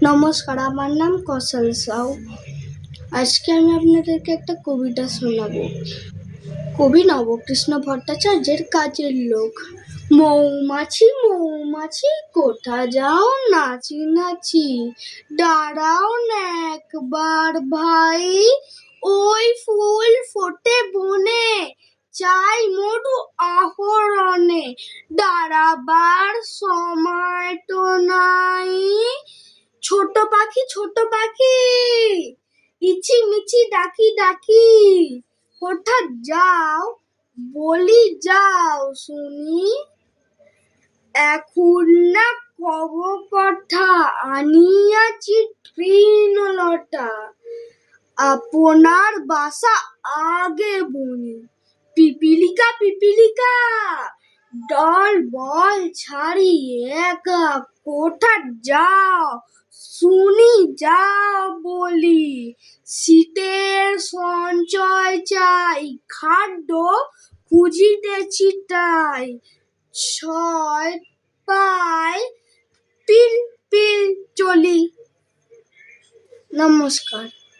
নমস্কার, আমার নাম কৌশল সাউ। আজকে আমি আপনাদেরকে একটা কবিতা শোনাবো। কবি নবকৃষ্ণ ভট্টাচার্যের কাজের লোক। মৌমাছি মৌমাছি কোথা যাও নাচি নাচি, দাঁড়াও না একবার ভাই, ওই ফুল ফোটে বনে, চাই মধু আহরণে, দাঁড়াবার সময় তো নাই। ছোট পাখি ইচিমিচি ডাকি ডাকি, কোথা যাও বলি যাও শুনি, এখন না কব কথা আনিয়াছি তৃণলতা, আপনার বাসা আগে বুনি। পিপিলিকা দল বল ছাড়ি একা, কোথা যাও শুনি যাও বলি, শীতের সঞ্চয় চাই খাদ্য খুঁজিতেছি তাই, ছয় পাই পিল পিল চলি। নমস্কার।